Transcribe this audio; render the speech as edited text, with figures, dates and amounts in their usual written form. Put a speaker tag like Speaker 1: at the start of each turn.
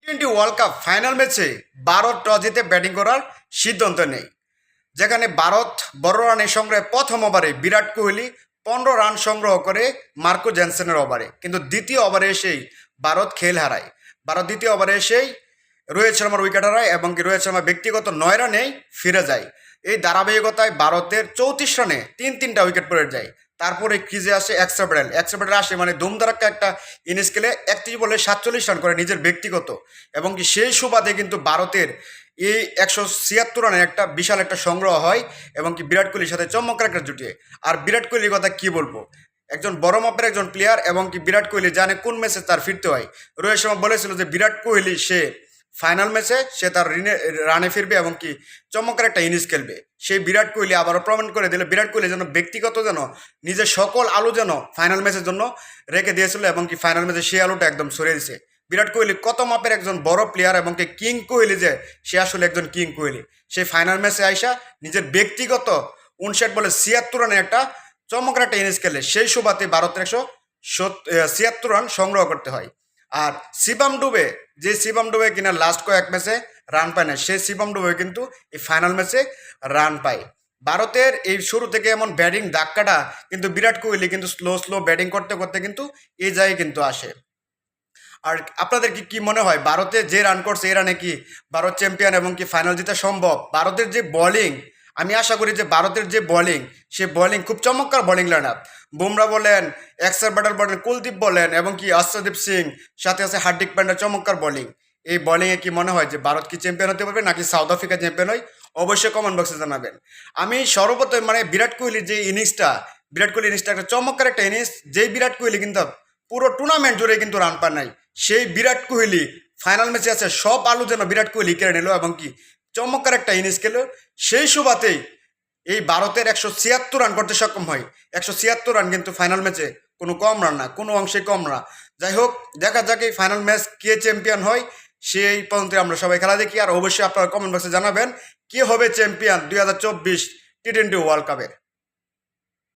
Speaker 1: টি-20 world cup final ম্যাচে Bharat toss জিতে batting করার সিদ্ধান্ত নেয়, যেখানে ভারত বড় রানের সংগ্রহে প্রথম ওভারে বিরাট কোহলি 15 রান সংগ্রহ করে মার্কো জেনসেনের ওভারে, কিন্তু দ্বিতীয় ওভারে এসেই ভারত খেল হারায়। ভারত দ্বিতীয় ওভারে এসেই রোহিত শর্মার উইকেট হারায় এবং রোহিত শর্মা ব্যক্তিগত 9 রানেই ফিরে যায়। এই ধারাবাহিকতায় ভারতের 34 রানে তিনটা উইকেট পড়ে যায়। তারপরে ক্রিজে আসে এক্সট্রা আসে, মানে ধুমধারাক্কা একটা ইনিংস খেলে 31 বলে 47 রান করে নিজের ব্যক্তিগত, এবং সেই সুবাদে কিন্তু ভারতের এই 176 রানের একটা বিশাল একটা সংগ্রহ হয় এবং বিরাট কোহলির সাথে চমৎকার একটা জুটিয়ে। আর বিরাট কোহলির কথা কি বলবো, একজন বড় মাপের একজন প্লেয়ার, এবং বিরাট কোহলি জানে কোন ম্যাচে তার ফিরতে হয়। রোহিত শর্মা বলেছিল যে বিরাট কোহলি সে ফাইনাল ম্যাচে সে তার রানে ফিরবে এবং চমৎকার একটা ইনিংস খেলবে। সেই বিরাট কোহলি আবারও প্রমাণ করে দিল বিরাট কোহলি যেন ব্যক্তিগত যেন নিজের সকল আলো যেন ফাইনাল ম্যাচের জন্য রেখে দিয়েছিল, এবং ফাইনাল ম্যাচে সেই আলোটা একদম সরিয়ে দিয়েছে। বিরাট কোহলি কত মাপের একজন বড় প্লেয়ার, এবং কিং কোহলি যে সে আসলে একজন কিং কোহলি। সেই ফাইনাল ম্যাচে আইসা নিজের ব্যক্তিগত 59 বলে 76 রানে একটা চমৎকার একটা ইনিংস খেলে সেই সুবাদে ভারতের 176 রান সংগ্রহ করতে হয়। আর শিবম ডুবে কিনা লাস্ট কয়েক ম্যাচে রান পায় না, সেই শিবম ডুবে কিন্তু এই ফাইনাল ম্যাচে রান পায়। ভারতের এই শুরু থেকে এমন ব্যাটিং ধাক্কাটা কিন্তু বিরাট কোহলি কিন্তু স্লো ব্যাটিং করতে করতে কিন্তু এই জায়গায় কিন্তু আসে। আর আপনাদের কি মনে হয়, ভারতে যে রান করছে এই রানে কি ভারত চ্যাম্পিয়ন এবং ফাইনাল জিতা সম্ভব? ভারতের যে বোলিং, আমি আশা করি যে ভারতের যে বোলিং, সে বোলিং খুব চমৎকার বোলিং লাইন আপ। বুমরা বলেন, এক্সার ব্যাটার বলেন, কুলদীপ বলেন, এবং অর্শদীপ সিং, সাথে আছে হার্দিক পান্ডিয়া, চমৎকার বোলিং। এই বোলিংয়ে কি মনে হয় যে ভারত কি চ্যাম্পিয়ন হতে পারবে নাকি সাউথ আফ্রিকা চ্যাম্পিয়ন হয়? অবশ্যই কমেন্ট বক্সে জানাবেন। আমি সর্বপ্রথম মানে বিরাট কোহলির যে ইনিংসটা একটা চমৎকার একটা ইনিংস, যেই বিরাট কোহলি কিন্তু পুরো টুর্নামেন্ট জুড়ে কিন্তু রান পান নাই, সেই বিরাট কোহলি ফাইনাল ম্যাচে আছে সব আলু যেন বিরাট কোহলি কেড়ে নিল এবং চমৎকার একটা ইনিংস খেলো। সেই সুবাদেই এই ভারতের 176 রান করতে সক্ষম হয়। 176 রান কিন্তু ফাইনাল ম্যাচে কোনো কম রান না, কোনো অংশে কম না। যাই হোক, দেখা যাক এই ফাইনাল ম্যাচ কে চ্যাম্পিয়ন হয়, সেই পর্যন্ত আমরা সবাই খেলা দেখি। আর অবশ্যই আপনারা কমেন্ট বক্সে জানাবেন কে হবে চ্যাম্পিয়ন 2024 টি-20 ওয়ার্ল্ড কাপের।